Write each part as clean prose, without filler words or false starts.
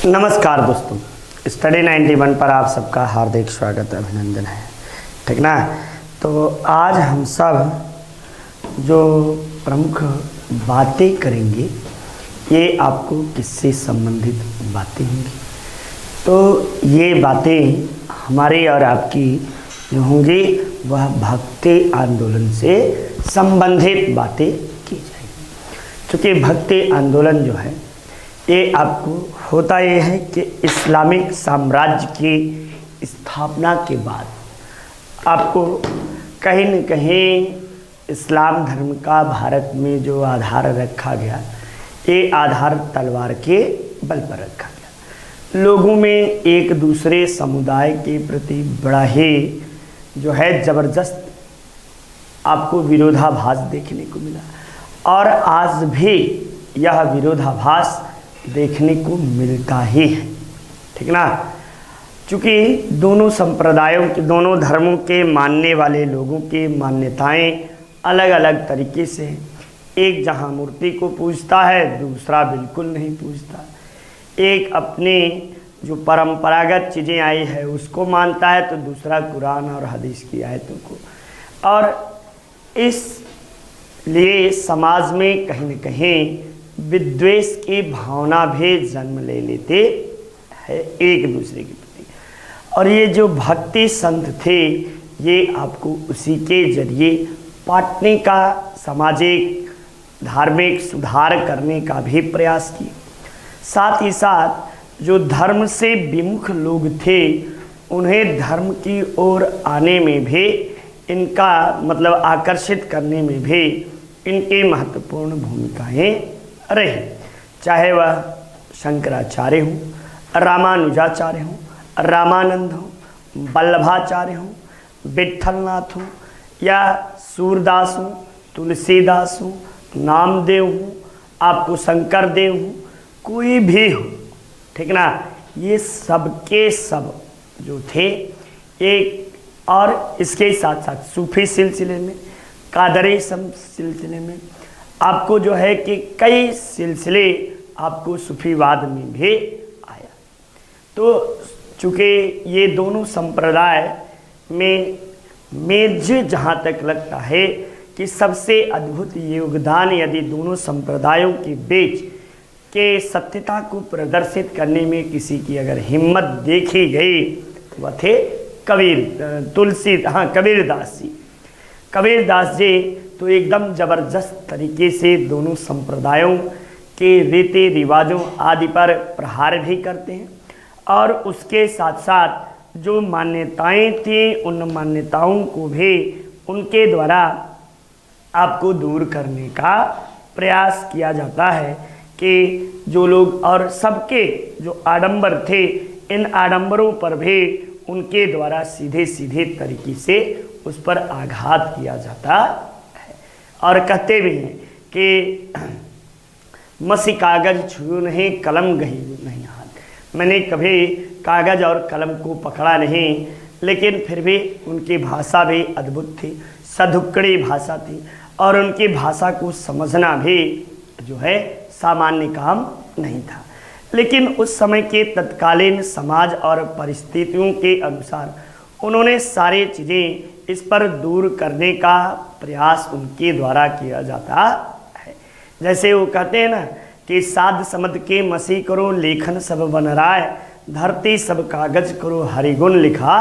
नमस्कार दोस्तों, स्टडी 91 पर आप सबका हार्दिक स्वागत अभिनंदन है। ठीक ना। तो आज हम सब जो प्रमुख बातें करेंगे ये आपको किससे संबंधित बातें होंगी। तो ये बातें हमारे और आपकी जो होंगी वह भक्ति आंदोलन से संबंधित बातें की जाएगी। क्योंकि भक्ति आंदोलन जो है ये आपको होता ये है कि इस्लामिक साम्राज्य की स्थापना के बाद आपको कहीं न कहीं इस्लाम धर्म का भारत में जो आधार रखा गया, ये आधार तलवार के बल पर रखा गया। लोगों में एक दूसरे समुदाय के प्रति बड़ा ही जो है ज़बरदस्त आपको विरोधाभास देखने को मिला, और आज भी यह विरोधाभास देखने को मिलता ही है। ठीक ना। चूँकि दोनों संप्रदायों के, दोनों धर्मों के मानने वाले लोगों की मान्यताएं अलग अलग तरीके से, एक जहां मूर्ति को पूजता है दूसरा बिल्कुल नहीं पूजता, एक अपने जो परंपरागत चीज़ें आई है उसको मानता है तो दूसरा कुरान और हदीस की आयतों को। और इसलिए समाज में कहीं न कहीं विद्वेष की भावना भी जन्म ले लेते हैं एक दूसरे के प्रति। और ये जो भक्ति संत थे ये आपको उसी के जरिए बांटने का, सामाजिक धार्मिक सुधार करने का भी प्रयास किए। साथ ही साथ जो धर्म से विमुख लोग थे उन्हें धर्म की ओर आने में भी इनका मतलब आकर्षित करने में भी इनकी महत्वपूर्ण भूमिकाएं रही। चाहे वह शंकराचार्य हों, रामानुजाचार्य हों, रामानंद हों, वल्लभाचार्य हों, विट्ठलनाथ हों, या सूरदास हों, तुलसीदास हों, नामदेव हों, आपको शंकर देव हों, कोई भी हो। ठीक ना। ये सबके सब जो थे एक, और इसके साथ साथ सूफी सिलसिले में, कादरी सिलसिले में, आपको जो है कि कई सिलसिले आपको सूफीवाद में भी आया। तो चूँकि ये दोनों संप्रदाय में मुझे जहाँ तक लगता है कि सबसे अद्भुत योगदान यदि दोनों संप्रदायों के बीच के सत्यता को प्रदर्शित करने में किसी की अगर हिम्मत देखी गई वह थे कबीरदास जी तो एकदम ज़बरदस्त तरीके से दोनों संप्रदायों के रीति रिवाजों आदि पर प्रहार भी करते हैं, और उसके साथ साथ जो मान्यताएं थी उन मान्यताओं को भी उनके द्वारा आपको दूर करने का प्रयास किया जाता है। कि जो लोग और सबके जो आडंबर थे, इन आडंबरों पर भी उनके द्वारा सीधे सीधे तरीके से उस पर आघात किया जाता है। और कहते भी हैं कि मसी कागज छुओ नहीं, कलम गही नहीं हाथ। मैंने कभी कागज और कलम को पकड़ा नहीं, लेकिन फिर भी उनकी भाषा भी अद्भुत थी, सधुक्कड़ी भाषा थी, और उनकी भाषा को समझना भी जो है सामान्य काम नहीं था। लेकिन उस समय के तत्कालीन समाज और परिस्थितियों के अनुसार उन्होंने सारी चीज़ें इस पर दूर करने का प्रयास उनके द्वारा किया जाता है। जैसे वो कहते हैं ना कि साध समद के मसी करो, लेखन सब बन राय, धरती सब कागज करो, हरिगुण लिखा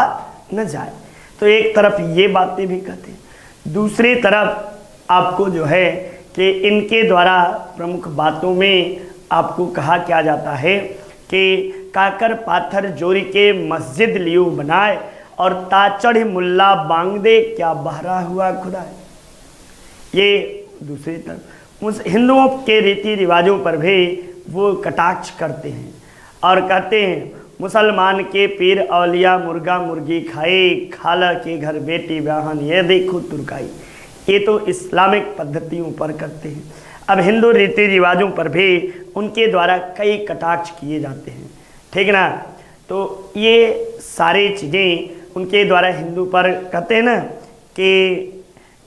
न जाए। तो एक तरफ ये बातें भी कहते हैं, दूसरी तरफ आपको जो है कि इनके द्वारा प्रमुख बातों में आपको कहा क्या जाता है कि काकर पाथर जोरी के मस्जिद लियो बनाए, और ताचढ़ मुल्ला बांग दे क्या बहरा हुआ खुदा है। ये दूसरी तरफ हिंदुओं के रीति रिवाजों पर भी वो कटाक्ष करते हैं और कहते हैं मुसलमान के पीर औलिया मुर्गा मुर्गी खाए, खाला के घर बेटी बहन ये देखो तुर्काई। ये तो इस्लामिक पद्धतियों पर करते हैं। अब हिंदू रीति रिवाजों पर भी उनके द्वारा कई कटाक्ष किए जाते हैं। ठीक ना। तो ये सारी चीज़ें उनके द्वारा हिंदू पर कहते हैं ना कि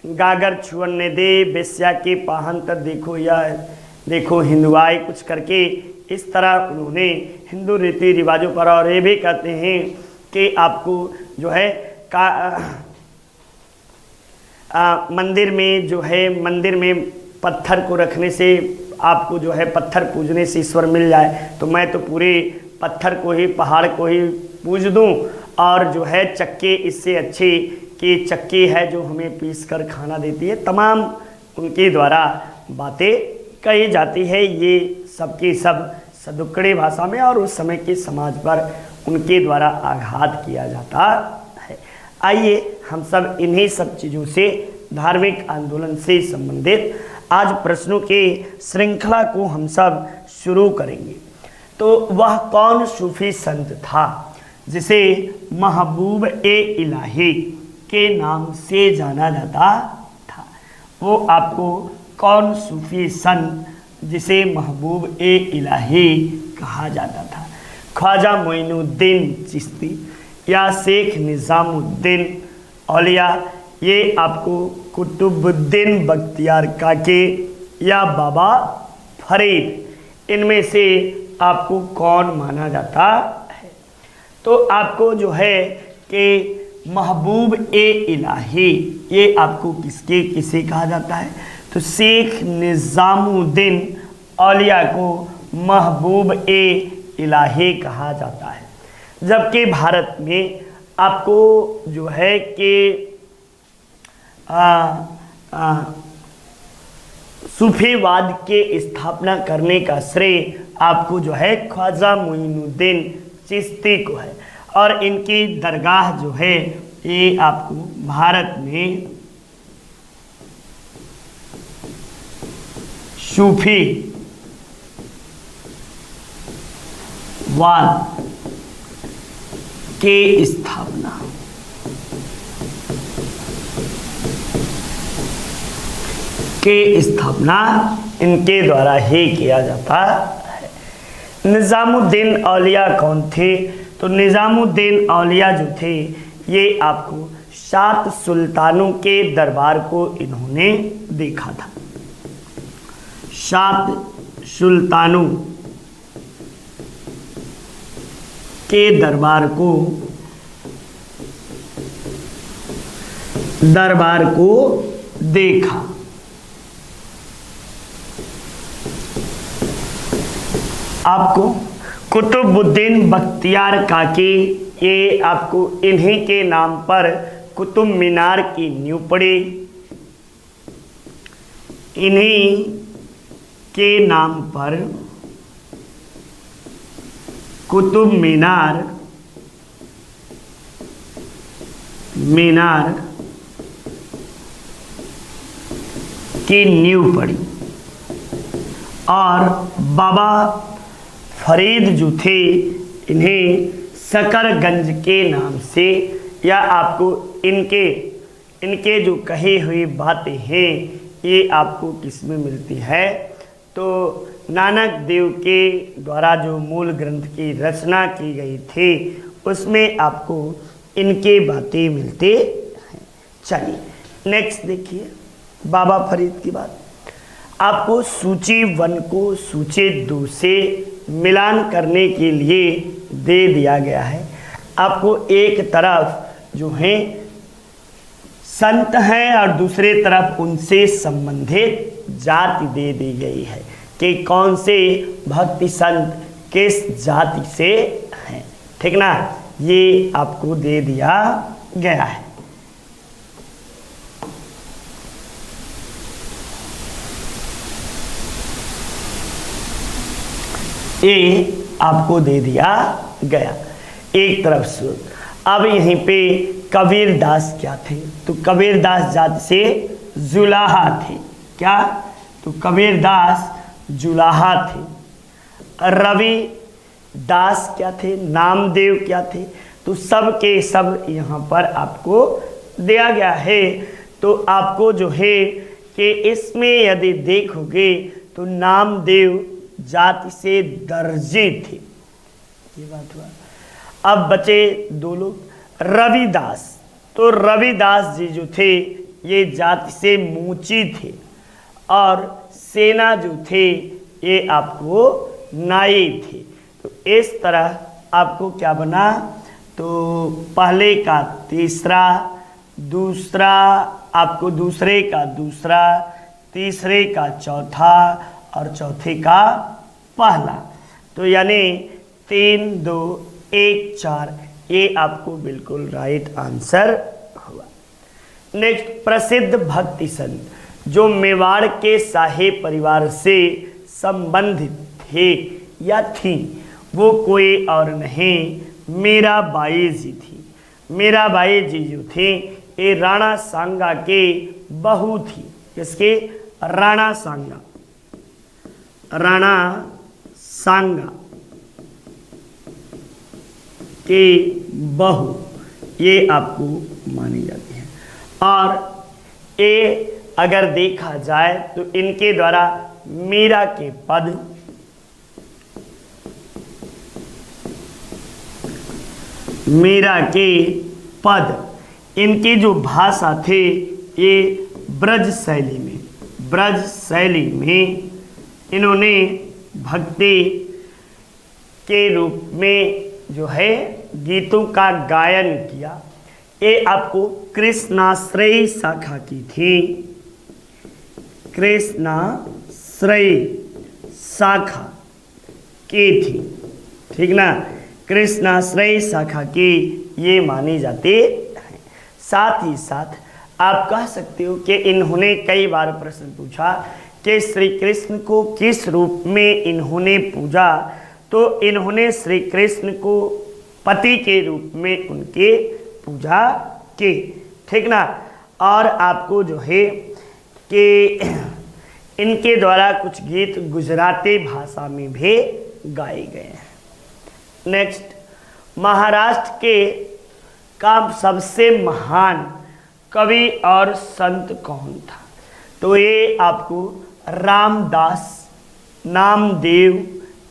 गागर छुअन ने दे बेस्या के पाहन तर देखो, या देखो हिंदुआई कुछ करके इस तरह उन्होंने हिंदू रीति रिवाजों पर, और ये भी कहते हैं कि आपको जो है मंदिर में पत्थर को रखने से आपको जो है पत्थर पूजने से ईश्वर मिल जाए, तो मैं तो पूरे पत्थर को ही, पहाड़ को ही पूज दूं, और जो है चक्के इससे अच्छे कि चक्की है जो हमें पीस कर खाना देती है। तमाम उनके द्वारा बातें कही जाती है, ये सबकी सब सदुक्कड़ी भाषा में, और उस समय के समाज पर उनके द्वारा आघात किया जाता है। आइए हम सब इन्हीं सब चीज़ों से, धार्मिक आंदोलन से संबंधित आज प्रश्नों के श्रृंखला को हम सब शुरू करेंगे। तो वह कौन सूफी संत था जिसे महबूब ए इलाही के नाम से जाना जाता था? वो आपको कौन सूफी संत जिसे महबूब ए इलाही कहा जाता था? ख्वाजा मोइनुद्दीन चिश्ती या शेख निज़ामुद्दीन औलिया, ये आपको कुतुबुद्दीन बख्तियार काके या बाबा फरीद, इनमें से आपको कौन माना जाता है? तो आपको जो है कि महबूब ए इलाही, ये आपको किसे कहा जाता है? तो शेख निज़ामुद्दीन औलिया को महबूब ए इलाही कहा जाता है। जबकि भारत में आपको जो है कि सूफीवाद के स्थापना करने का श्रेय आपको जो है ख्वाजा मोइनुद्दीन चिश्ती को है, और इनकी दरगाह जो है ये आपको भारत में सूफी वाद के स्थापना इनके द्वारा ही किया जाता है। निज़ामुद्दीन औलिया कौन थे? तो निज़ामुद्दीन औलिया जो थे ये आपको 7 सुल्तानों के दरबार को इन्होंने देखा था। 7 सुल्तानों के दरबार को देखा। आपको कुतुबुद्दीन बख्तियार काकी, ये आपको इन्हीं के नाम पर कुतुब मीनार की नींव पड़ी। इन्हीं के नाम पर कुतुब मीनार की नींव पड़ी, और बाबा फरीद जो थे इन्हें शकरगंज के नाम से, या आपको इनके जो कही हुई बातें हैं ये आपको किस में मिलती है? तो नानक देव के द्वारा जो मूल ग्रंथ की रचना की गई थी उसमें आपको इनके बातें मिलते हैं। चलिए नेक्स्ट देखिए, बाबा फरीद की बात। आपको सूची 1 को सूची 2 से मिलान करने के लिए दे दिया गया है। आपको एक तरफ जो है संत हैं और दूसरे तरफ उनसे संबंधित जाति दे दी गई है कि कौन से भक्ति संत किस जाति से हैं, ठीक ना? ये आपको दे दिया गया है। ये आपको दे दिया गया एक तरफ से। अब यहीं पे कबीर दास क्या थे? तो कबीर दास जाति से जुलाहा थे। क्या? तो कबीर दास जुलाहा थे। रवि दास क्या थे? नामदेव क्या थे? तो सब के सब यहाँ पर आपको दिया गया है। तो आपको जो है कि इसमें यदि देखोगे तो नामदेव जाति से दर्जे थे, ये बात हुआ। अब बचे 2 लोग, रविदास। तो रविदास जी जो थे ये जाति से मूची थे, और सेना जो थे ये आपको नाई थे। तो इस तरह आपको क्या बना, तो पहले का तीसरा, दूसरा आपको दूसरे का दूसरा, तीसरे का चौथा और चौथे का पहला। तो यानी 3 2 1 4, ये आपको बिल्कुल राइट आंसर हुआ। नेक्स्ट, प्रसिद्ध भक्ति संत जो मेवाड़ के शाही परिवार से संबंधित थे या थी, वो कोई और नहीं मीराबाई जी थी। मीराबाई जी जो थी ये राणा सांगा के बहू थी। किसके? राणा सांगा, राणा सांगा के बहू ये आपको मानी जाती है। और ये अगर देखा जाए तो इनके द्वारा मीरा के पद, मीरा के पद, इनकी जो भाषा थे ये ब्रज शैली में, ब्रज शैली में इन्होंने भक्ति के रूप में जो है गीतों का गायन किया। ये आपको कृष्णाश्रयी शाखा की थी, कृष्णाश्रयी शाखा की थी, ठीक ना, कृष्णाश्रयी शाखा की ये मानी जाती है। साथ ही साथ आप कह सकते हो कि इन्होंने कई बार प्रश्न पूछा कि श्री कृष्ण को किस रूप में इन्होंने पूजा, तो इन्होंने श्री कृष्ण को पति के रूप में उनके पूजा की, ठीक ना। और आपको जो है कि इनके द्वारा कुछ गीत गुजराती भाषा में भी गाए गए हैं। नेक्स्ट, महाराष्ट्र के का सबसे महान कवि और संत कौन था? तो ये आपको रामदास, नामदेव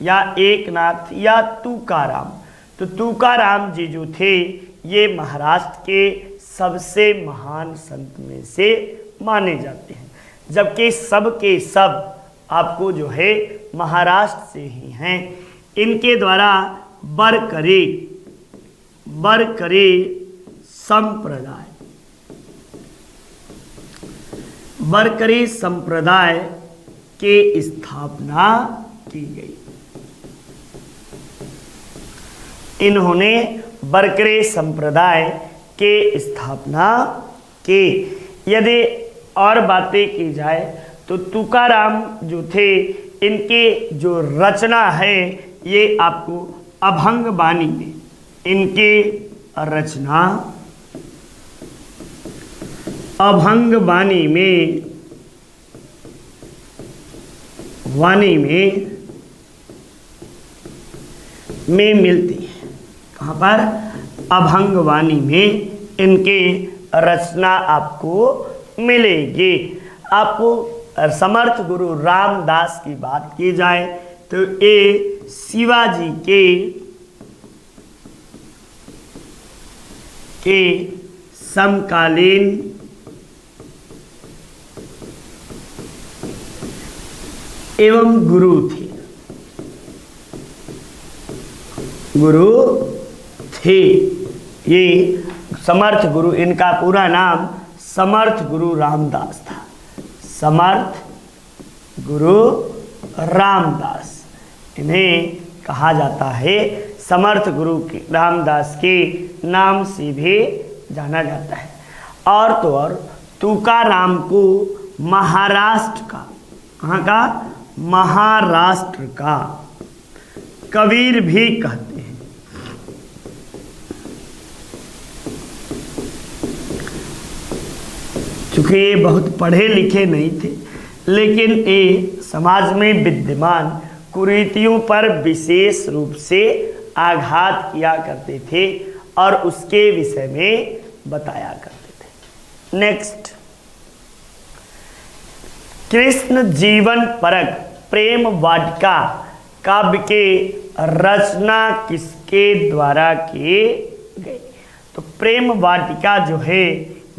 या एकनाथ या तुकाराम। तो तुकाराम जी जो थे ये महाराष्ट्र के सबसे महान संत में से माने जाते हैं, जबकि सब के सब आपको जो है महाराष्ट्र से ही हैं। इनके द्वारा बरकरी संप्रदाय, बरकरी संप्रदाय के स्थापना की गई। इन्होंने बरकरी संप्रदाय के स्थापना की। यदि और बातें की जाए तो तुकाराम जो थे इनके जो रचना है ये आपको अभंग वाणी में, इनके रचना अभंग वाणी में मिलती है। कहाँ पर? अभंग वाणी में इनके रचना आपको मिलेगी। आपको समर्थ गुरु रामदास की बात की जाए तो ये शिवाजी के समकालीन एवं गुरु थे, ये समर्थ गुरु, इनका पूरा नाम समर्थ गुरु रामदास था। समर्थ गुरु रामदास इन्हें कहा जाता है, समर्थ गुरु रामदास के नाम से भी जाना जाता है। और तो और तुकाराम को महाराष्ट्र का, कहाँ का? महाराष्ट्र का कबीर भी कहते हैं। चूंकि ये बहुत पढ़े लिखे नहीं थे, लेकिन ये समाज में विद्यमान कुरीतियों पर विशेष रूप से आघात किया करते थे और उसके विषय में बताया करते थे। नेक्स्ट, कृष्ण जीवन परक प्रेम वाटिका काव्य के रचना किसके द्वारा किए गए? तो प्रेम वाटिका जो है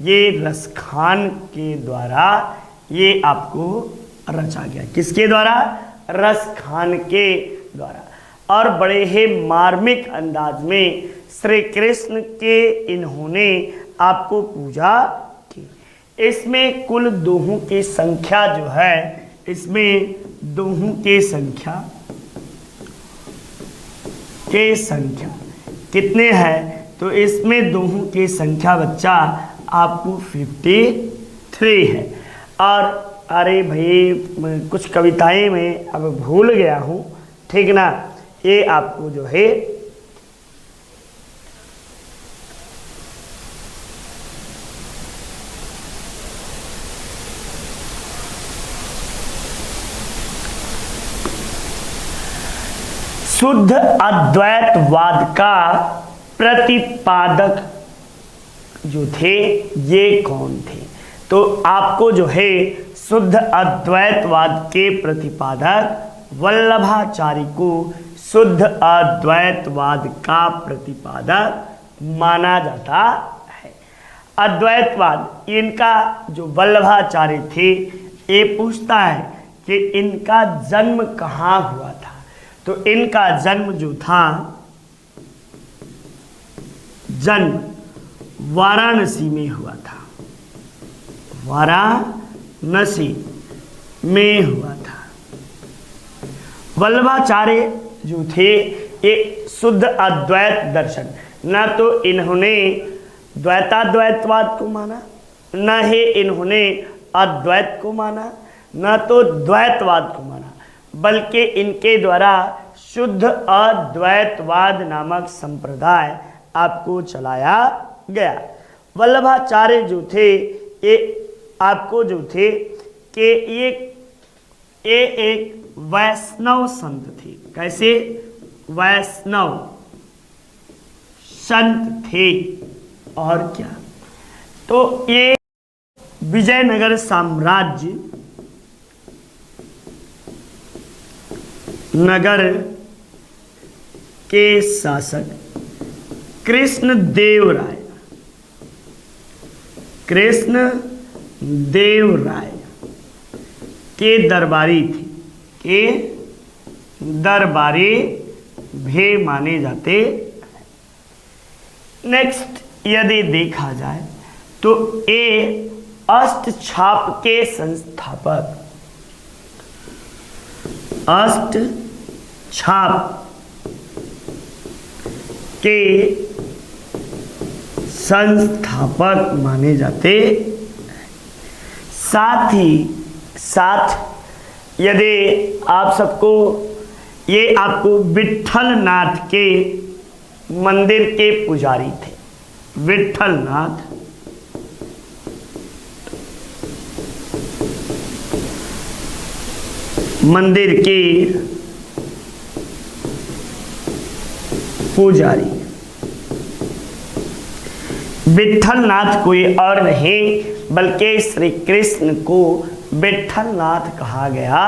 ये रसखान के द्वारा ये आपको रचा गया। किसके द्वारा? रसखान के द्वारा, और बड़े ही मार्मिक अंदाज में श्री कृष्ण के इन्होंने आपको पूजा की। इसमें कुल दोहों की संख्या जो है, इसमें दोहों की संख्या कितने हैं? तो इसमें दोहों की संख्या बच्चा आपको 53 है। और अरे भाई कुछ कविताएं मैं अब भूल गया हूँ, ठीक ना, ये आपको जो है शुद्ध अद्वैतवाद का प्रतिपादक जो थे ये कौन थे? तो आपको जो है शुद्ध अद्वैतवाद के प्रतिपादक वल्लभाचार्य को शुद्ध अद्वैतवाद का प्रतिपादक माना जाता है। अद्वैतवाद इनका जो वल्लभाचार्य थे, ये पूछता है कि इनका जन्म कहाँ हुआ था? तो इनका जन्म जो था, जन्म वाराणसी में हुआ था, वाराणसी में हुआ था। वल्लभाचार्य जो थे ये शुद्ध अद्वैत दर्शन, न तो इन्होंने द्वैताद्वैतवाद को माना, न ही इन्होंने अद्वैत को माना, न तो द्वैतवाद को माना, बल्कि इनके द्वारा शुद्ध अद्वैतवाद नामक संप्रदाय आपको चलाया गया। वल्लभाचार्य जो थे ये आपको जो थे कि ये एक वैष्णव संत थे। कैसे? वैष्णव संत थे। और क्या? तो ये विजयनगर साम्राज्य नगर के शासक कृष्णदेव राय के दरबारी थे, के दरबारी भी माने जाते। नेक्स्ट यदि देखा जाए तो ये अष्टछाप के संस्थापक, अष्टछाप के संस्थापक माने जाते। साथ ही साथ यदि आप सबको ये आपको विट्ठलनाथ के मंदिर के पुजारी थे। विट्ठलनाथ मंदिर के पुजारी। विट्ठलनाथ कोई और नहीं बल्कि श्री कृष्ण को विट्ठलनाथ कहा गया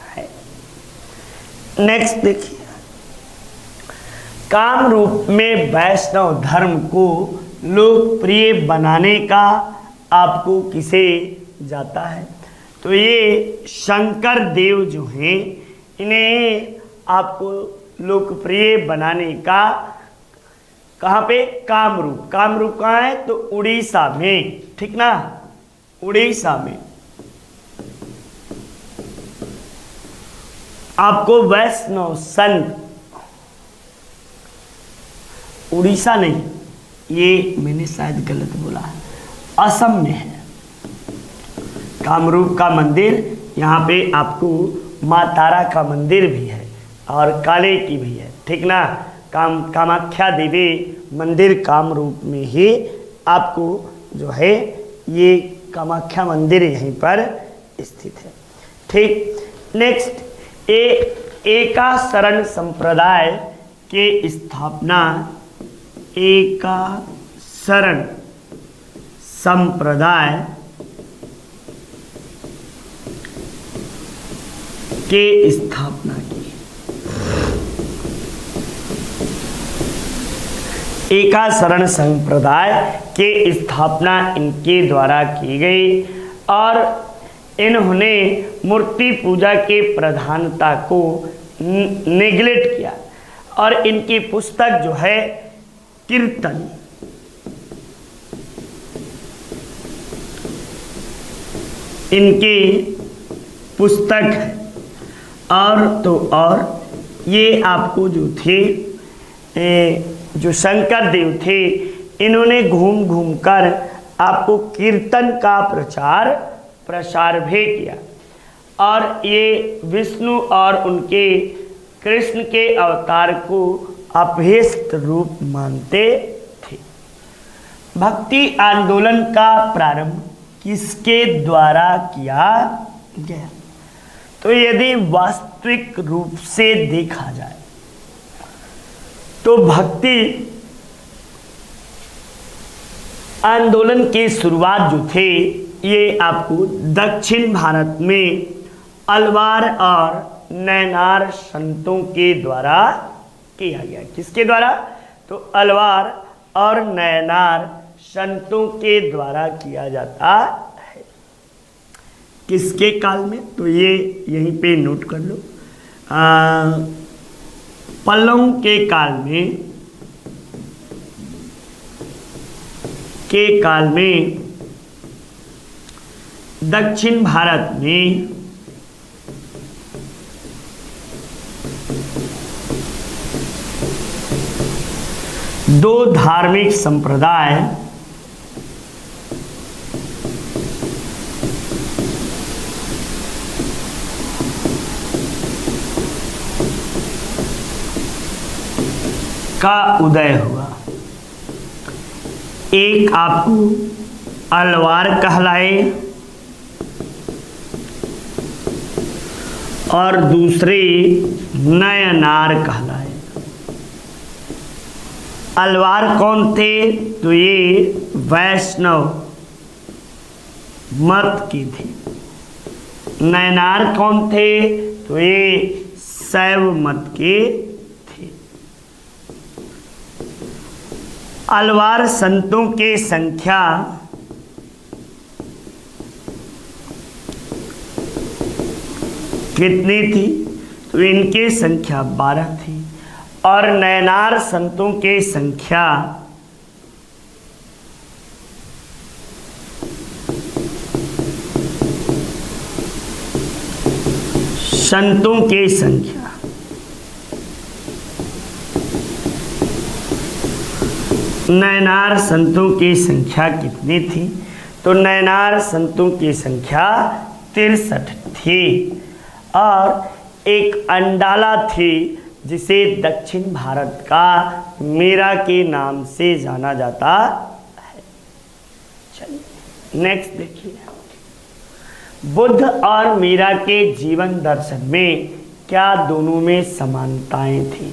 है। नेक्स्ट देखिए, काम रूप में वैष्णव धर्म को लोकप्रिय बनाने का आपको किसे जाता है? तो ये शंकर देव जो हैं, इन्हें आपको लोकप्रिय बनाने का कहाँ पे? कामरूप। कामरूप कहाँ है? तो उड़ीसा में, ठीक ना, उड़ीसा में आपको वैष्णव संत, उड़ीसा नहीं, ये मैंने शायद गलत बोला है, असम में है कामरूप का मंदिर। यहाँ पे आपको माँ तारा का मंदिर भी है और काले की भी है, ठीक ना। कामाख्या देवी मंदिर कामरूप में ही आपको जो है ये कामाख्या मंदिर यहीं पर स्थित है, ठीक। नेक्स्ट, एकाशरण संप्रदाय के स्थापना, एकाशरण संप्रदाय के स्थापना की। एकाशरण संप्रदाय के स्थापना इनके द्वारा की गई और इन्होंने मूर्ति पूजा के प्रधानता को नेग्लेक्ट किया। और इनकी पुस्तक जो है कीर्तन, इनकी पुस्तक है। और तो और ये आपको जो थे जो शंकर देव थे, इन्होंने घूम घूम कर आपको कीर्तन का प्रचार प्रसार भी किया। और ये विष्णु और उनके कृष्ण के अवतार को अभीष्ट रूप मानते थे। भक्ति आंदोलन का प्रारंभ किसके द्वारा किया गया? तो यदि वास्तविक रूप से देखा जाए तो भक्ति आंदोलन की शुरुआत जो थे, ये आपको दक्षिण भारत में अलवार और नैनार संतों के द्वारा किया गया। किसके द्वारा? तो अलवार और नैनार संतों के द्वारा किया जाता है। किसके काल में? तो ये यहीं पे नोट कर लो। पल्लवों के काल में दक्षिण भारत में दो धार्मिक संप्रदाय का उदय हुआ। एक आपको अलवार कहलाए और दूसरे नयनार कहलाए। अलवार कौन थे? तो ये वैष्णव मत के थे। नयनार कौन थे? तो ये शैव मत के थे। अलवार संतों की संख्या कितनी थी? तो इनकी संख्या 12 थी। और नैनार संतों की संख्या नैनार संतों की संख्या कितनी थी? तो नैनार संतों की संख्या 63 थी। और एक अंडाला थी जिसे दक्षिण भारत का मीरा के नाम से जाना जाता है। चलिए नेक्स्ट देखिए, बुद्ध और मीरा के जीवन दर्शन में क्या दोनों में समानताएं थी?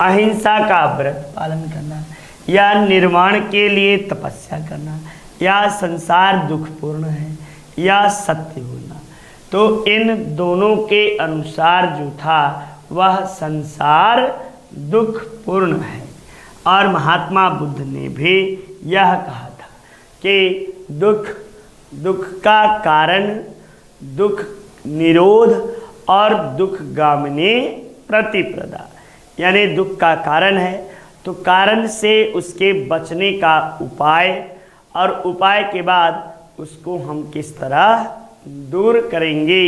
अहिंसा का व्रत पालन करना, या निर्माण के लिए तपस्या करना, या संसार दुखपूर्ण है, या सत्य बोलना। तो इन दोनों के अनुसार जो था वह संसार दुखपूर्ण है। और महात्मा बुद्ध ने भी यह कहा था कि दुख का कारण दुख निरोध और दुख गामिनी प्रतिप्रदा, यानी दुख का कारण है तो कारण से उसके बचने का उपाय, और उपाय के बाद उसको हम किस तरह दूर करेंगे,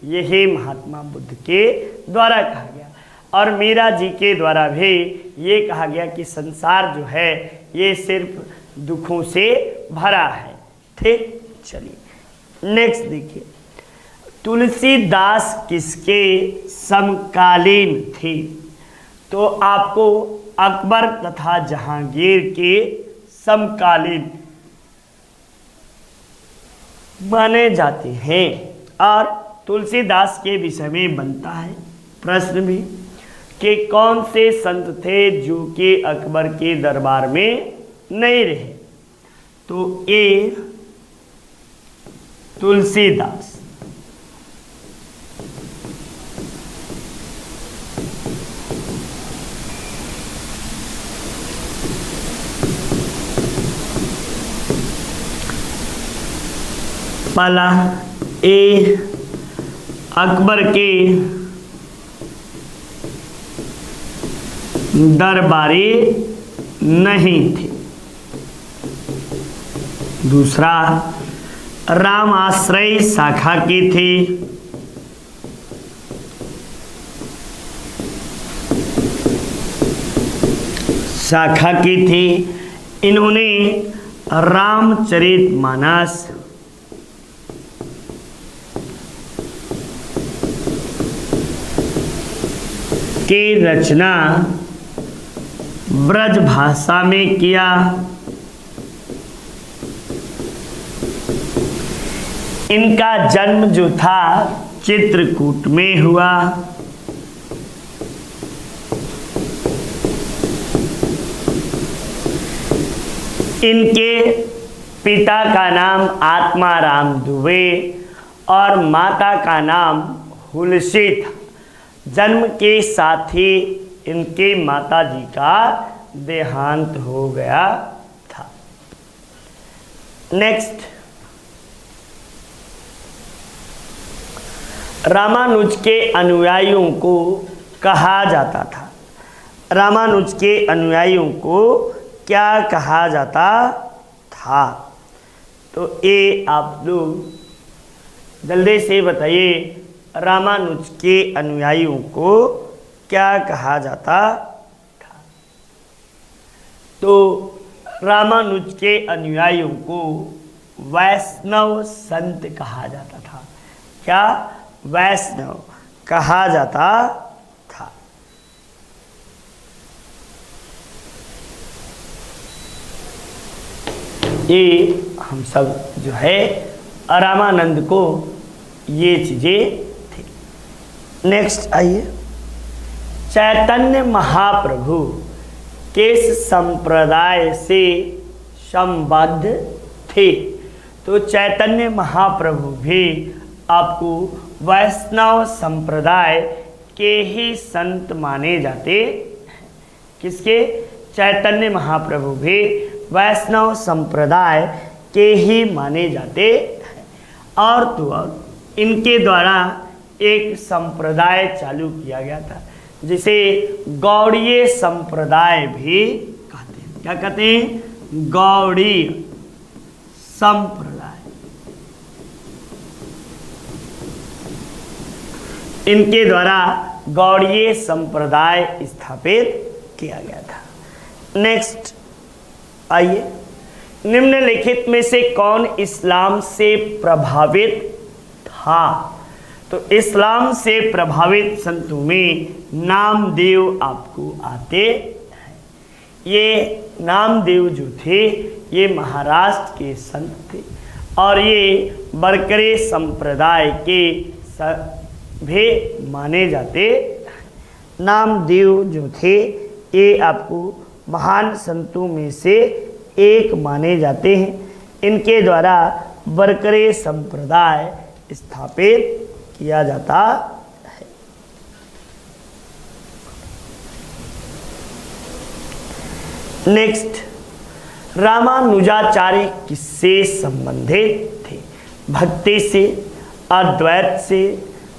यही महात्मा बुद्ध के द्वारा कहा गया। और मीरा जी के द्वारा भी ये कहा गया कि संसार जो है ये सिर्फ दुखों से भरा है। ठीक, चलिए नेक्स्ट देखिए, तुलसीदास किसके समकालीन थे? तो आपको अकबर तथा जहांगीर के समकालीन माने जाते हैं। और तुलसीदास के विषय में बनता है प्रश्न भी कि कौन से संत थे जो कि अकबर के दरबार में नहीं रहे? तो ए तुलसीदास, पहला ए अकबर के दरबारी नहीं थे। दूसरा, राम आश्रय शाखा के थे। शाखा के थे। इन्होंने रामचरितमानस की रचना ब्रज भाषा में किया। इनका जन्म जो था चित्रकूट में हुआ। इनके पिता का नाम आत्माराम दुबे और माता का नाम हुलसी था। जन्म के साथ ही इनके माता जी का देहांत हो गया था। नेक्स्ट, रामानुज के अनुयायियों को कहा जाता था। रामानुज के अनुयायियों को क्या कहा जाता था? तो ये आप लोग जल्दी से बताइए, रामानुज के अनुयायियों को क्या कहा जाता था? तो रामानुज के अनुयायियों को वैष्णव संत कहा जाता था। क्या? वैष्णव कहा जाता था। ये हम सब जो है रामानंद को ये चीजें थी। नेक्स्ट आइए, चैतन्य महाप्रभु किस संप्रदाय से संबद्ध थे? तो चैतन्य महाप्रभु भी आपको वैष्णव संप्रदाय के ही संत माने जाते। किसके? चैतन्य महाप्रभु भी वैष्णव संप्रदाय के ही माने जाते। और तो और इनके द्वारा एक संप्रदाय चालू किया गया था जिसे गौड़ीय संप्रदाय भी कहते हैं। क्या कहते हैं? गौड़ीय संप्रदाय। इनके द्वारा गौड़ीय संप्रदाय स्थापित किया गया था। नेक्स्ट आइए, निम्नलिखित में से कौन इस्लाम से प्रभावित था? तो इस्लाम से प्रभावित संतों में नामदेव आपको आते हैं। ये नामदेव जो थे ये महाराष्ट्र के संत थे और ये बरकरे संप्रदाय के भी माने जाते। नामदेव जो थे ये आपको महान संतों में से एक माने जाते हैं। इनके द्वारा बरकरे संप्रदाय स्थापित किया जाता है। नेक्स्ट, रामानुजाचार्य किससे संबंधित थे? भक्ति से, अद्वैत से,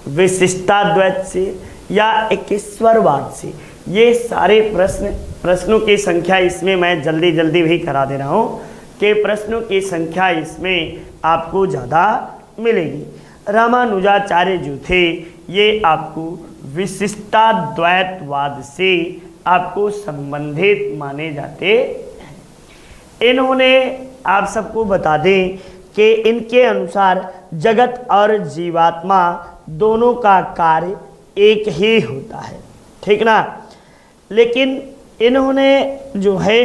विशिष्टाद्वैत से या एकेश्वरवाद से? ये सारे प्रश्नों की संख्या इसमें मैं जल्दी भी करा दे रहा हूँ कि प्रश्नों की संख्या इसमें आपको ज़्यादा मिलेगी। रामानुजाचार्य जो थे ये आपको विशिष्टाद्वैतवाद से आपको संबंधित माने जाते हैं। इन्होंने, आप सबको बता दें कि इनके अनुसार जगत और जीवात्मा दोनों का कार्य एक ही होता है, ठीक ना। लेकिन इन्होंने जो है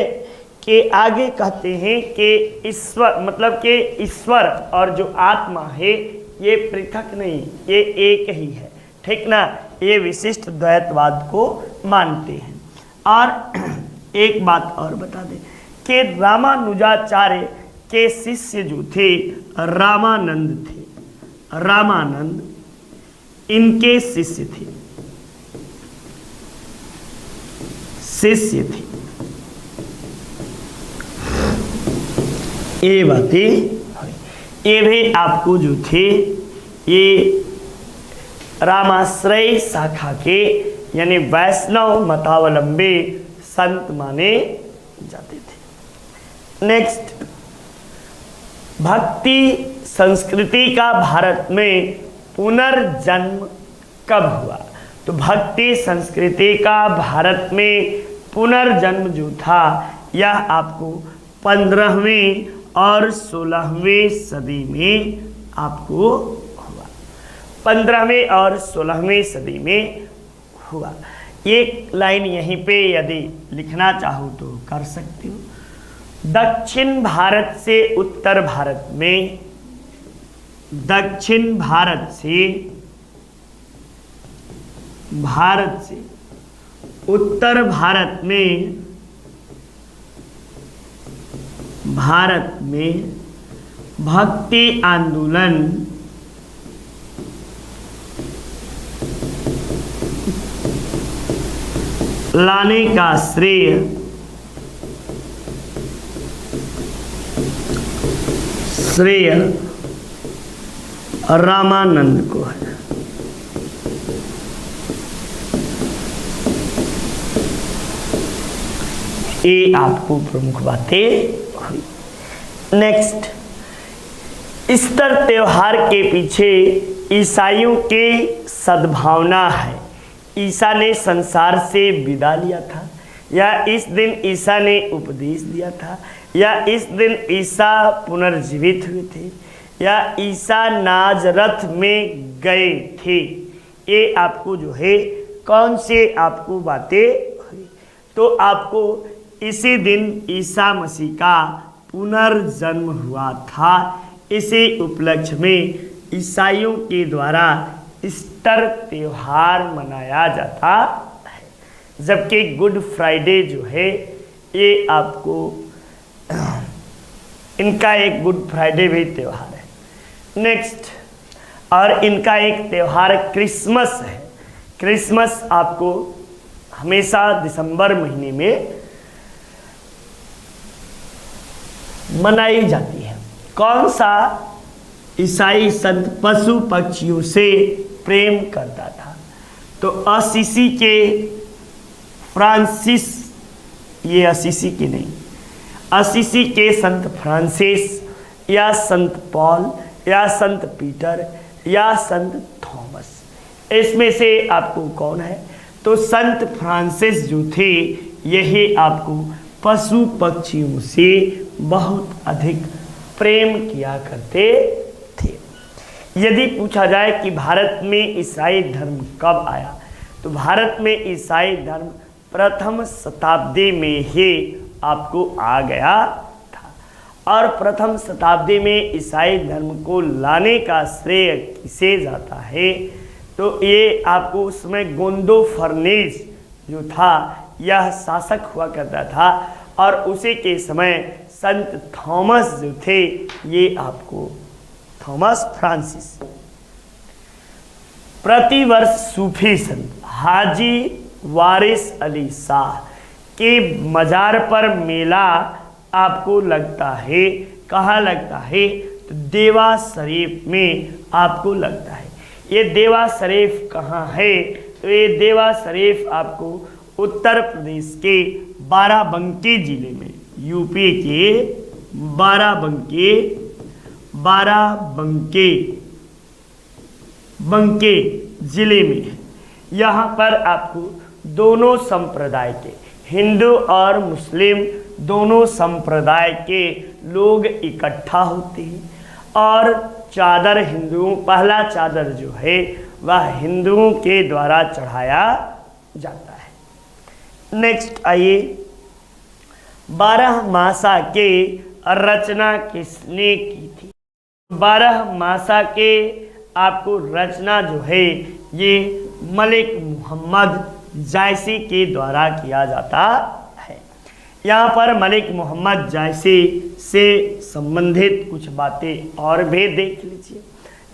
कि आगे कहते हैं कि ईश्वर, मतलब कि ईश्वर और जो आत्मा है ये पृथक नहीं, ये एक ही है, ठीक ना। ये विशिष्ट द्वैतवाद को मानते हैं। और एक बात और बता दें कि रामानुजाचार्य के शिष्य जो थे रामानंद थे। रामानंद इनके शिष्य थे, ये बातें, ये भी आपको जो थे ये रामाश्रय शाखा के यानी वैष्णव मतावलंबी संत माने जाते थे। नेक्स्ट, भक्ति संस्कृति का भारत में पुनर्जन्म कब हुआ? तो भक्ति संस्कृति का भारत में पुनर्जन्म जो था यह आपको 15वीं और 16वीं सदी में आपको हुआ। 15वीं और 16वीं सदी में हुआ। एक लाइन यहीं पे यदि लिखना चाहो तो कर सकती हो। दक्षिण भारत से उत्तर भारत में, दक्षिण भारत से उत्तर भारत में भक्ति आंदोलन लाने का श्रेय रामानंद को है। ये आपको प्रमुख बातें हुई। नेक्स्ट, ईस्टर त्योहार के पीछे ईसाइयों के सद्भावना है। ईसा ने संसार से विदा लिया था, या इस दिन ईसा ने उपदेश दिया था, या इस दिन ईसा पुनर्जीवित हुए थे, या ईसा नाजरत में गए थे। ये आपको जो है कौन से आपको बातें हुई? तो आपको इसी दिन ईसा मसीह का पुनर्जन्म हुआ था। इसी उपलक्ष्य में ईसाइयों के द्वारा ईस्टर त्योहार मनाया जाता है, जबकि गुड फ्राइडे जो है ये आपको इनका एक गुड फ्राइडे भी त्यौहार है। नेक्स्ट, और इनका एक त्यौहार क्रिसमस है। क्रिसमस आपको हमेशा दिसंबर महीने में मनाई जाती है। कौन सा ईसाई संत पशु पक्षियों से प्रेम करता था? तो असीसी के फ्रांसिस, ये असीसी के नहीं, असीसी के संत फ्रांसिस, या संत पॉल, या संत पीटर, या संत थॉमस, इसमें से आपको कौन है? तो संत फ्रांसिस जो थे यही आपको पशु पक्षियों से बहुत अधिक प्रेम किया करते थे। यदि पूछा जाए कि भारत में ईसाई धर्म कब आया, तो भारत में ईसाई धर्म प्रथम शताब्दी में ही आपको आ गया था। और प्रथम शताब्दी में ईसाई धर्म को लाने का श्रेय किसे जाता है? तो ये आपको उसमें गोंदो फर्नेस जो था यह शासक हुआ करता था, और उसी के समय संत थॉमस जो थे ये आपको थॉमस फ्रांसिस। प्रतिवर्ष सूफी संत हाजी वारिस अली शाह के मजार पर मेला आपको लगता है। कहाँ लगता है? तो देवा शरीफ में आपको लगता है। ये देवा शरीफ कहाँ है? तो ये देवा शरीफ आपको उत्तर प्रदेश के बाराबंकी जिले में, यूपी के बाराबंकी जिले में है। यहाँ पर आपको दोनों संप्रदाय के, हिंदू और मुस्लिम दोनों संप्रदाय के लोग इकट्ठा होते हैं, और चादर हिंदुओं, पहला चादर जो है वह हिंदुओं के द्वारा चढ़ाया जाता है। नेक्स्ट आइए, 12 मासा के रचना किसने की थी? 12 मासा के आपको रचना जो है ये मलिक मोहम्मद जायसी के द्वारा किया जाता है। यहाँ पर मलिक मोहम्मद जायसी से संबंधित कुछ बातें और भी देख लीजिए।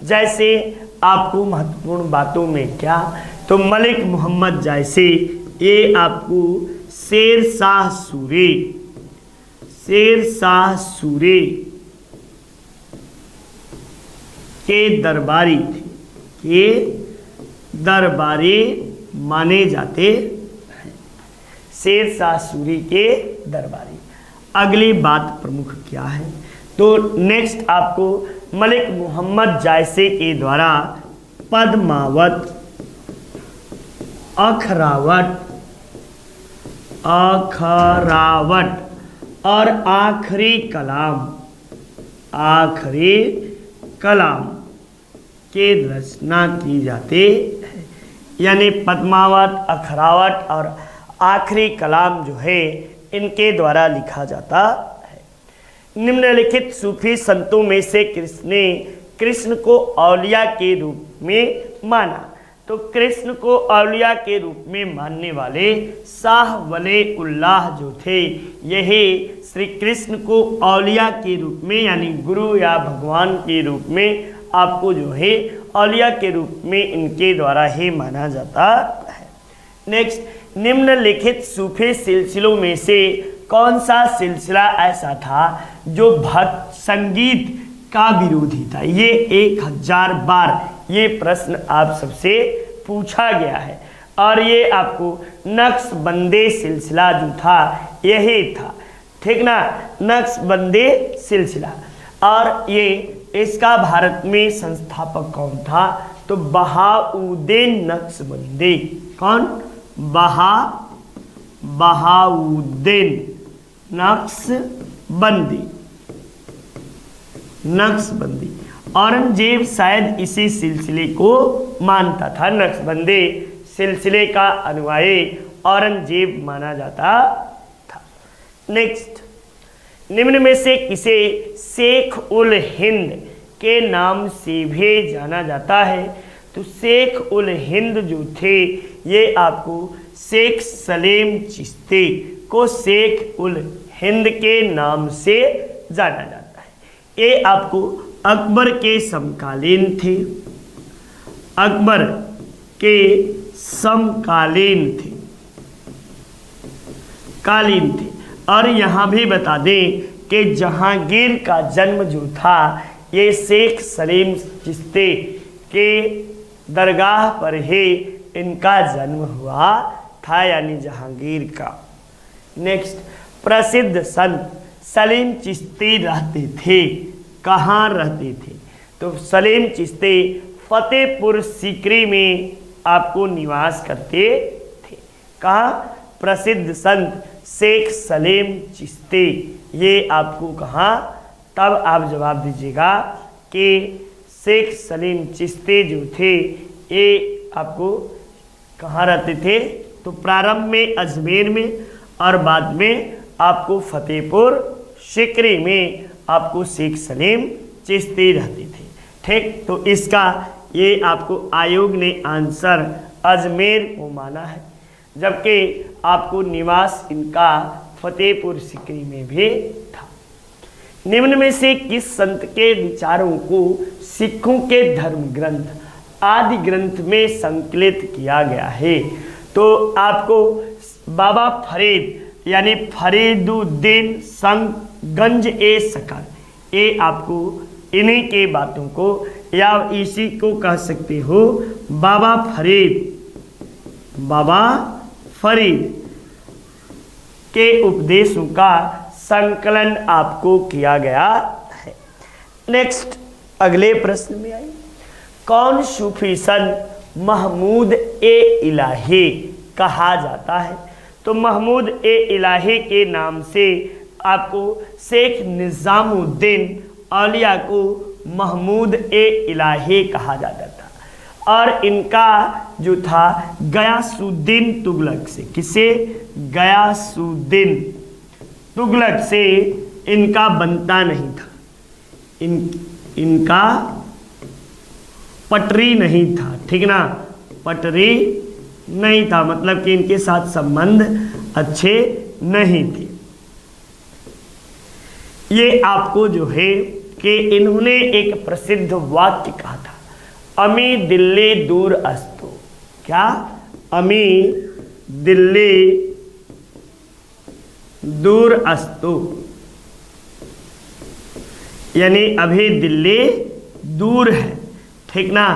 जैसे आपको महत्वपूर्ण बातों में क्या, तो मलिक मोहम्मद जायसी ये आपको शेर शाह सूरी के दरबारी थे, माने जाते हैं। शेरशाह सूरी के दरबारी। अगली बात प्रमुख क्या है, तो नेक्स्ट आपको मलिक मोहम्मद जायसे के द्वारा पद्मावत, अखरावट और आखिरी कलाम के रचना की जाती है। यानी पद्मावत, अखरावट और आखिरी कलाम जो है इनके द्वारा लिखा जाता है। निम्नलिखित सूफी संतों में से किसने कृष्ण को औलिया के रूप में माना, तो कृष्ण को औलिया के रूप में मानने वाले शाह वली उल्लाह जो थे, यही श्री कृष्ण को औलिया के रूप में यानी गुरु या भगवान के रूप में आपको जो है औलिया के रूप में इनके द्वारा ही माना जाता है। नेक्स्ट, निम्नलिखित सूफी सिलसिलों में से कौन सा सिलसिला ऐसा था जो भक्त संगीत का विरोधी था। ये 1000 बार ये प्रश्न आप सबसे पूछा गया है और ये आपको नक्शबंदी सिलसिला जो था यही था, ठीक ना, नक्शबंदी सिलसिला। और ये इसका भारत में संस्थापक कौन था, तो बहाउद्दीन नक्शबंदी। कौन? बहाउद्दीन नक्शबंदी। औरंगजेब शायद इसी सिलसिले को मानता था। नक्शबंदी सिलसिले का अनुयायी औरंगजेब माना जाता था। नेक्स्ट, निम्न में से किसे शेख उल हिंद के नाम से भी जाना जाता है, तो शेख उल हिंद जो थे ये आपको शेख सलीम चिश्ती को शेख उल हिंद के नाम से जाना जाता है। ये आपको अकबर के समकालीन थे, अकबर के समकालीन थे। और यहाँ भी बता दें कि जहांगीर का जन्म जो था ये शेख सलीम चिश्ती के दरगाह पर ही इनका जन्म हुआ था, यानी जहांगीर का। नेक्स्ट, प्रसिद्ध संत सलीम चिश्ती रहते थे, कहाँ रहते थे, तो सलीम चिश्ती फतेहपुर सीकरी में आपको निवास करते थे। कहाँ? प्रसिद्ध संत शेख सलीम चिश्ती, ये आपको कहाँ, तब आप जवाब दीजिएगा कि शेख सलीम चिश्ती जो थे ये आपको कहाँ रहते थे, तो प्रारंभ में अजमेर में और बाद में आपको फतेहपुर सीकरी में आपको शेख सलीम चिश्ती रहते थे। ठीक, तो इसका ये आपको आयोग ने आंसर अजमेर को माना है, जबकि आपको निवास इनका फतेहपुर सीकरी में भी था। निम्न में से किस संत के विचारों को सिखों के धर्म ग्रंथ आदि ग्रंथ में संकलित किया गया है, तो आपको बाबा फरीद यानी फरीदुद्दीन गंज ए सकर, ये आपको इन्हीं के बातों को या इसी को कह सकते हो बाबा फरीद के उपदेशों का संकलन आपको किया गया है। नेक्स्ट, अगले प्रश्न में आइए, कौन सूफी संत महमूद ए इलाही कहा जाता है, तो महमूद ए इलाही के नाम से आपको शेख निजामुद्दीन औलिया को महमूद ए इलाही कहा जाता था। और इनका जो था गयासुद्दीन तुगलक से, किसे? गयासुद्दीन तुगलक से इनका बनता नहीं था, इनका पटरी नहीं था, ठीक ना, पटरी नहीं था, मतलब कि इनके साथ संबंध अच्छे नहीं थे। ये आपको जो है कि इन्होंने एक प्रसिद्ध वाक्य कहा था, अमी दिल्ली दूर अस्तो। क्या? अमी दिल्ली दूर अस्तो, यानी अभी दिल्ली दूर है, ठीक ना,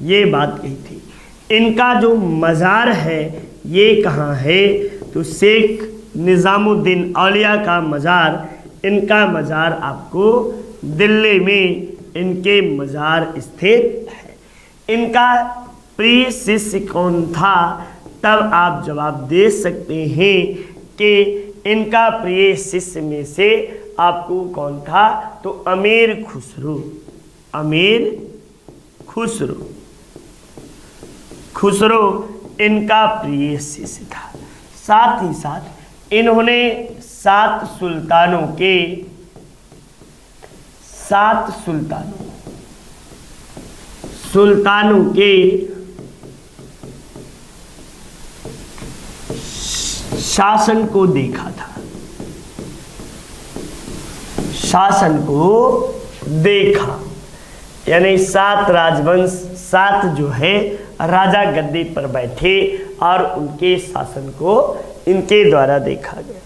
ये बात कही थी। इनका जो मज़ार है ये कहाँ है? तो शेख निज़ामुद्दीन औलिया का मज़ार, इनका मज़ार आपको दिल्ली में इनके मज़ार स्थित है। इनका प्रिय शिष्य कौन था? तब आप जवाब दे सकते हैं कि इनका प्रिय शिष्य में से आपको कौन था? तो अमीर खुसरो, अमीर खुसरो, खुसरो इनका प्रिय शिष्य था। साथ ही साथ इन्होंने 7 सुल्तानों के 7 सुल्तानों के शासन को देखा था, शासन को देखा, यानी 7 राजवंश, 7 जो है राजा गद्दी पर बैठे और उनके शासन को इनके द्वारा देखा गया।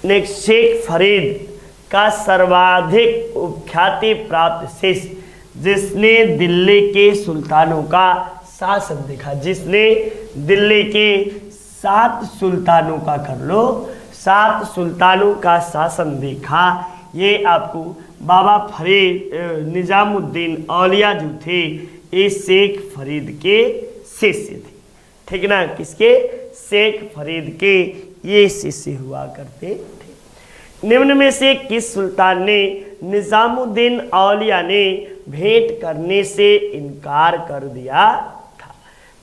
नेक्स्ट, शेख फरीद का सर्वाधिक ख्याति प्राप्त शिष्य जिसने दिल्ली के सुल्तानों का शासन देखा, जिसने दिल्ली के 7 सुल्तानों का, कर लो, 7 सुल्तानों का शासन देखा, ये आपको बाबा फरीद निज़ामुद्दीन औलिया जो थे ये शेख फरीद के शिष्य थे। ठीक ना? किसके? शेख फरीद के ये शिष्य हुआ करते थे। निम्न में से किस सुल्तान ने निज़ामुद्दीन औलिया ने भेंट करने से इनकार कर दिया था?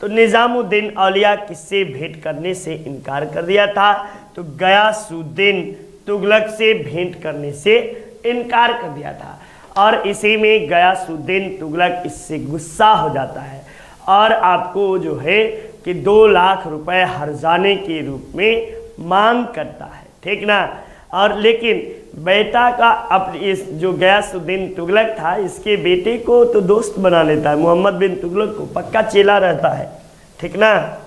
तो निज़ामुद्दीन औलिया किससे भेंट करने से इनकार कर दिया था? तो गयासुद्दीन तुगलक से भेंट करने से इनकार कर दिया था। और इसी में गयासुद्दीन तुगलक इससे गुस्सा हो जाता है और आपको जो है कि 2 लाख रुपए हर्जाने के रूप में मांग करता है। ठीक ना? और लेकिन बेटा का इस जो गयासुद्दीन तुगलक था, इसके बेटे को तो दोस्त बना लेता है, मोहम्मद बिन तुगलक को पक्का चेला रहता है। ठीक ना?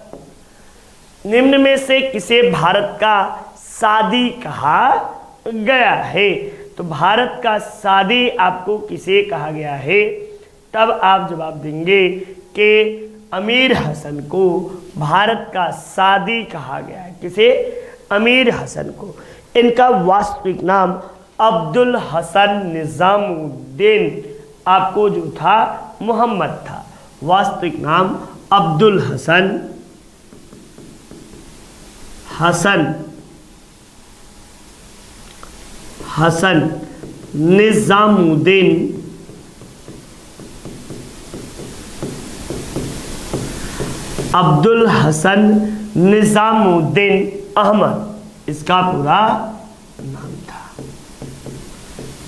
निम्न में से किसे भारत का सादी कहा गया है? तो भारत का सादी आपको किसे कहा गया है? तब आप जवाब देंगे कि अमीर हसन को भारत का सादी कहा गया है। किसे? अमीर हसन को। इनका वास्तविक नाम अब्दुल हसन निज़ामुद्दीन आपको जो था मोहम्मद था। वास्तविक नाम अब्दुल हसन निज़ामुद्दीन अब्दुल हसन निज़ामुद्दीन अहमद, इसका पूरा नाम था।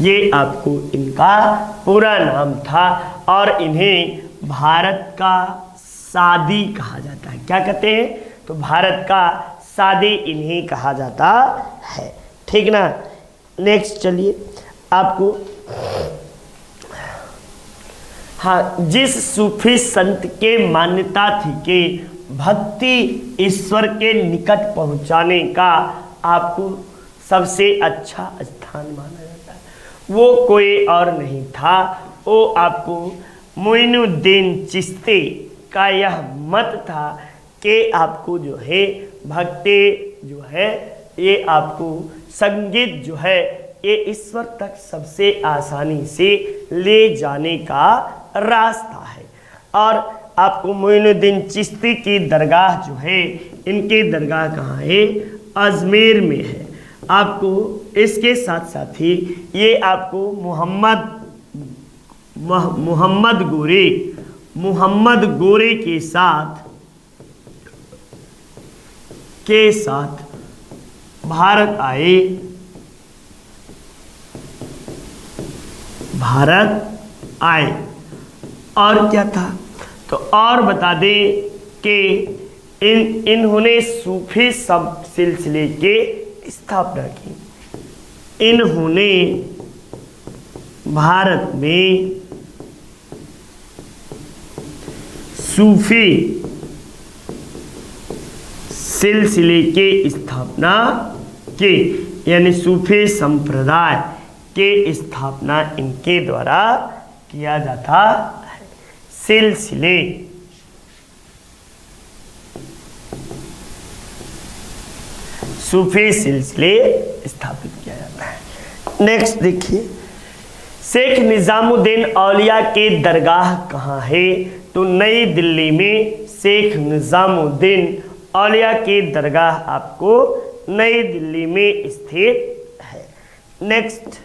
ये आपको इनका पूरा नाम था और इन्हें भारत का सादी कहा जाता है। क्या कहते हैं? तो भारत का सादी इन्हें कहा जाता है। ठीक ना? नेक्स्ट चलिए आपको, हाँ, जिस सूफी संत के मान्यता थी कि भक्ति ईश्वर के निकट पहुंचाने का आपको सबसे अच्छा स्थान माना जाता है, वो कोई और नहीं था, वो आपको मोइनुद्दीन चिश्ती का यह मत था कि आपको जो है भक्ति जो है ये आपको संगीत जो है ये ईश्वर तक सबसे आसानी से ले जाने का रास्ता है। और आपको मोइनुद्दीन चिश्ती की दरगाह जो है, इनकी दरगाह कहाँ है? अजमेर में है। आपको इसके साथ साथ ही ये आपको मोहम्मद गोरे के साथ भारत आए और क्या था? तो और बता दें कि इन्होंने सूफी सब सिलसिले के स्थापना की। इन्होंने भारत में सूफी सिलसिले के स्थापना की, यानी सूफी संप्रदाय के स्थापना इनके द्वारा किया जाता है। सिलसिले सूफी सिलसिले स्थापित किया जाता है। नेक्स्ट देखिए, शेख निजामुद्दीन औलिया के दरगाह कहाँ है? तो नई दिल्ली में शेख निजामुद्दीन औलिया की दरगाह आपको नई दिल्ली में स्थित है। नेक्स्ट,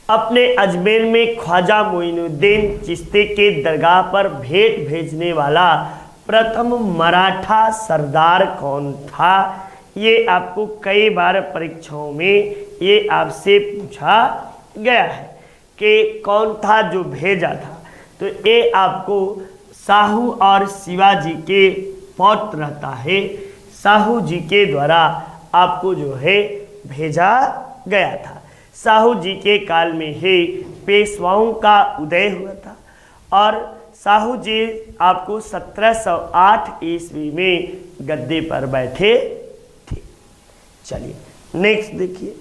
अपने अजमेर में ख्वाजा मोइनुद्दीन चिश्ती के दरगाह पर भेंट भेजने वाला प्रथम मराठा सरदार कौन था? ये आपको कई बार परीक्षाओं में ये आपसे पूछा गया है कि कौन था जो भेजा था। तो ये आपको साहू और शिवाजी के पौत्र रहता है, साहू जी के द्वारा आपको जो है भेजा गया था। साहू जी के काल में ही पेशवाओं का उदय हुआ था और साहू जी आपको 1708 ईस्वी में गद्दे पर बैठे थे। चलिए नेक्स्ट देखिए,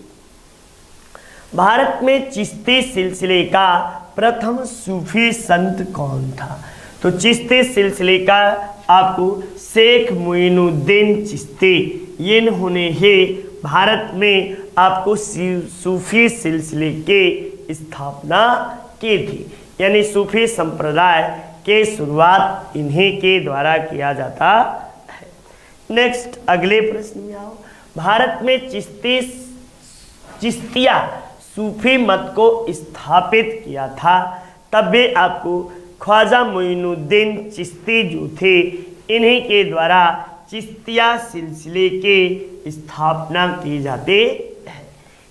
भारत में चिश्ती सिलसिले का प्रथम सूफी संत कौन था? तो चिश्ती सिलसिले का आपको शेख मोइनुद्दीन चिश्ती, इन्होंने ही भारत में आपको सूफी सिलसिले के स्थापना की थी, यानी सूफी संप्रदाय के शुरुआत इन्हीं के द्वारा किया जाता है। नेक्स्ट अगले प्रश्न में आओ, भारत में चिश्तिया सूफी मत को स्थापित किया था, तब भी आपको ख्वाजा मोइनुद्दीन चिश्ती जो थे इन्हीं के द्वारा चिश्तिया सिलसिले के स्थापना की जाती है।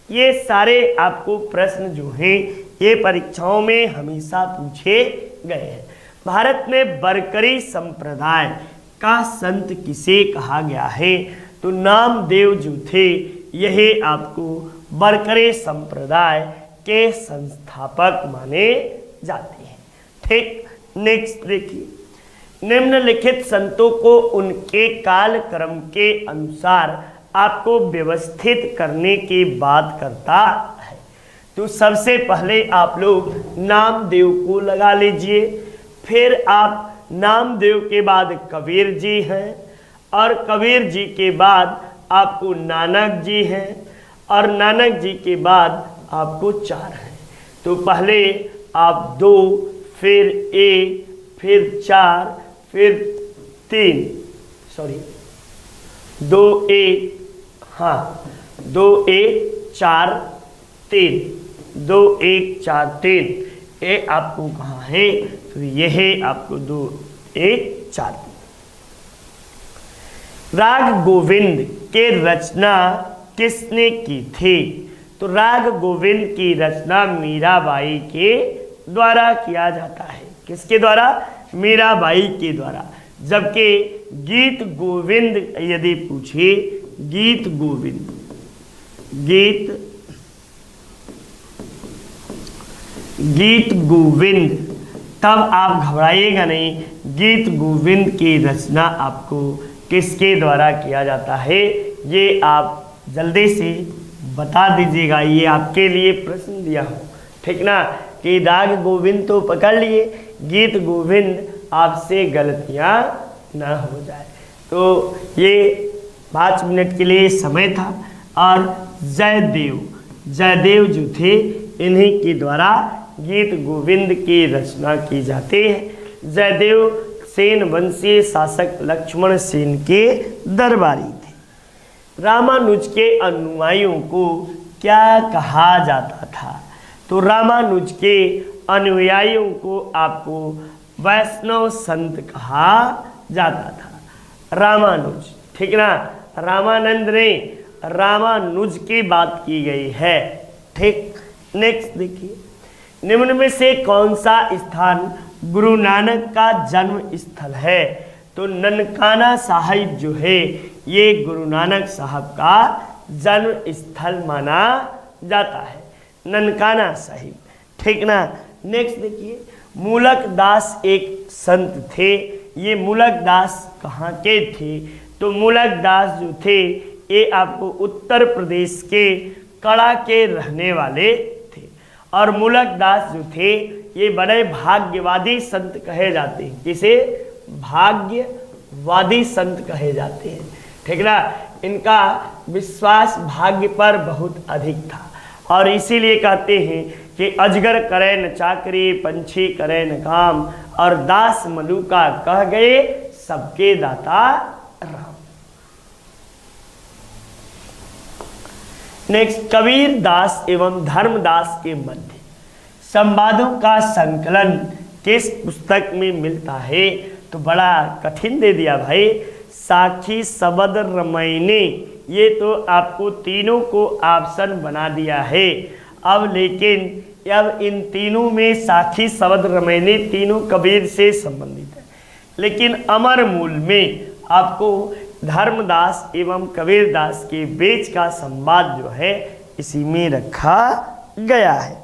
ये सारे आपको प्रश्न जो हैं ये परीक्षाओं में हमेशा पूछे गए हैं। भारत में बरकरी संप्रदाय का संत किसे कहा गया है? तो नामदेव जो थे यही आपको बरकरी संप्रदाय के संस्थापक माने जाते हैं। ठीक, नेक्स्ट देखिए, निम्नलिखित संतों को उनके कालक्रम के अनुसार आपको व्यवस्थित करने की बात करता है। तो सबसे पहले आप लोग नामदेव को लगा लीजिए, फिर आप नामदेव के बाद कबीर जी हैं और कबीर जी के बाद आपको नानक जी हैं और नानक जी के बाद आपको 4 हैं। तो पहले आप 2, फिर 1, फिर 4, फिर 3, 2 1, हाँ 2 1 4 3, 2 1 4 3, ये आपको कहाँ है? तो यह है आपको 2 1 4 3। राग गोविंद के रचना किसने की थी? तो राग गोविंद की रचना मीराबाई के द्वारा किया जाता है। किसके द्वारा? मीराबाई के द्वारा। जबकि गीत गोविंद यदि पूछे, गीत गोविंद, गीत गोविंद, तब आप घबराइएगा नहीं। गीत गोविंद की रचना आपको किसके द्वारा किया जाता है ये आप जल्दी से बता दीजिएगा। ये आपके लिए प्रश्न दिया हो, ठीक ना, कि राग गोविंद तो पकड़ लिए, गीत गोविंद आपसे गलतियां ना हो जाए। तो ये 5 मिनट के लिए समय था और जयदेव जो थे इन्हीं के द्वारा गीत गोविंद की रचना की जाती है। जयदेव सेन वंशीय शासक लक्ष्मण सेन के दरबारी थे। रामानुज के अनुयायियों को क्या कहा जाता था? तो रामानुज के अनुयायियों को आपको वैष्णव संत कहा जाता था। रामानुज, ठीक ना, रामानंद ने रामानुज की बात की गई है। ठीक, नेक्स्ट देखिए, निम्न में से कौन सा स्थान गुरु नानक का जन्म स्थल है? तो ननकाना साहिब जो है ये गुरु नानक साहब का जन्म स्थल माना जाता है, ननकाना साहिब, ठीक ना। नेक्स्ट देखिए, मूलक दास एक संत थे। ये मूलक दास कहाँ के थे? तो मूलक दास जो थे ये आपको उत्तर प्रदेश के कड़ा के रहने वाले थे और मूलक दास जो थे ये बड़े भाग्यवादी संत कहे जाते हैं। किसे? भाग्यवादी संत कहे जाते हैं, ठीक ना। इनका विश्वास भाग्य पर बहुत अधिक था और इसीलिए कहते हैं कि अजगर करे न चाकरी, पंछी करे न काम, और दास मलूका कह गए सबके दाता राम। नेक्स्ट, कबीर दास एवं धर्मदास के मध्य संवादों का संकलन किस पुस्तक में मिलता है? तो बड़ा कठिन दे दिया भाई, साखी शबद रमैने, ये तो आपको तीनों को ऑप्शन बना दिया है। अब लेकिन अब इन तीनों में साखी शबद रमैने तीनों कबीर से संबंधित है, लेकिन अमर मूल में आपको धर्मदास एवं कबीरदास के बीच का संवाद जो है इसी में रखा गया है।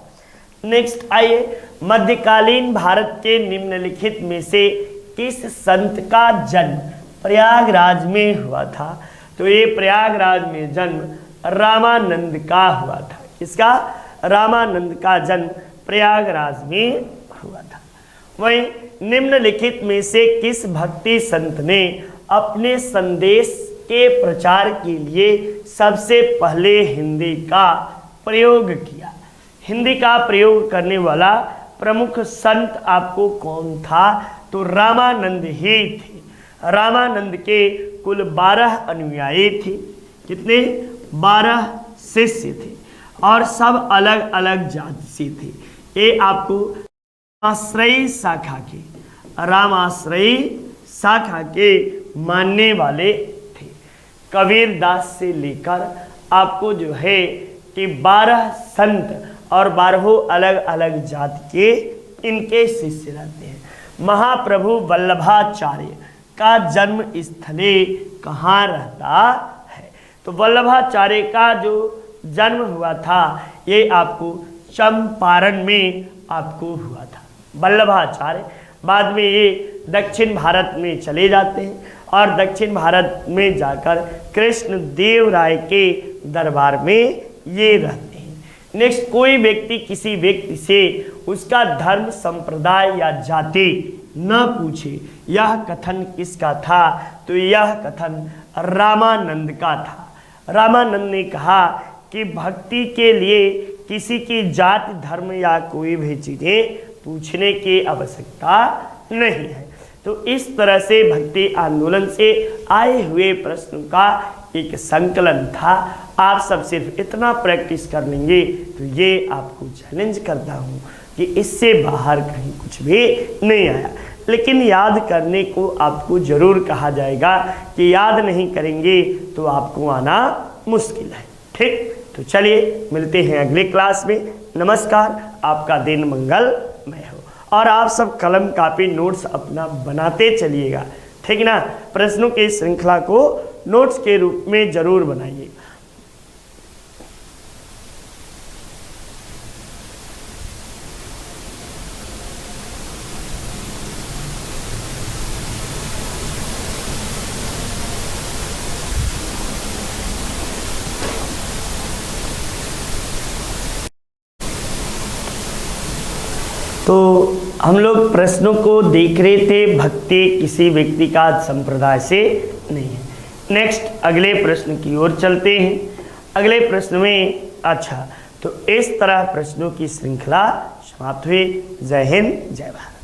नेक्स्ट आइए, मध्यकालीन भारत के निम्नलिखित में से किस संत का जन्म प्रयागराज में हुआ था? तो ये प्रयागराज में जन्म रामानंद का हुआ था। किसका? रामानंद का जन्म प्रयागराज में हुआ था। वहीं निम्नलिखित में से किस भक्ति संत ने अपने संदेश के प्रचार के लिए सबसे पहले हिंदी का प्रयोग किया? हिंदी का प्रयोग करने वाला प्रमुख संत आपको कौन था? तो रामानंद ही थे। रामानंद के कुल 12 अनुयायी थे। कितने? 12 शिष्य थे और सब अलग अलग जाति से थे। ये आपको आश्रयी शाखा के, रामाश्रयी शाखा के मानने वाले थे। कबीरदास से लेकर आपको जो है कि 12 संत और 12 अलग अलग जाति के इनके शिष्य रहते हैं। महाप्रभु वल्लभाचार्य का जन्म स्थले कहाँ रहता है? तो वल्लभाचार्य का जो जन्म हुआ था ये आपको चंपारण में आपको हुआ था। वल्लभाचार्य बाद में ये दक्षिण भारत में चले जाते हैं और दक्षिण भारत में जाकर कृष्ण देव राय के दरबार में ये रहते हैं। नेक्स्ट, कोई व्यक्ति किसी व्यक्ति से उसका धर्म, संप्रदाय या जाति न पूछे, यह कथन किसका था? तो यह कथन रामानंद का था। रामानंद ने कहा कि भक्ति के लिए किसी की जाति, धर्म या कोई भी चीज़ें पूछने की आवश्यकता नहीं है। तो इस तरह से भक्ति आंदोलन से आए हुए प्रश्नों का एक संकलन था। आप सब सिर्फ इतना प्रैक्टिस कर लेंगे तो ये आपको चैलेंज करता हूँ कि इससे बाहर कहीं कुछ भी नहीं आया। लेकिन याद करने को आपको ज़रूर कहा जाएगा कि याद नहीं करेंगे तो आपको आना मुश्किल है। ठीक, तो चलिए मिलते हैं अगले क्लास में। नमस्कार, आपका दिन मंगलमय हो और आप सब कलम कापी नोट्स अपना बनाते चलिएगा। ठीक ना? प्रश्नों की श्रृंखला को नोट्स के रूप में जरूर बनाइए। तो हम लोग प्रश्नों को देख रहे थे, भक्ति किसी व्यक्ति का संप्रदाय से नहीं है। नेक्स्ट अगले प्रश्न की ओर चलते हैं। अगले प्रश्न में अच्छा, तो इस तरह प्रश्नों की श्रृंखला समाप्त हुई। जय हिंद, जय भारत।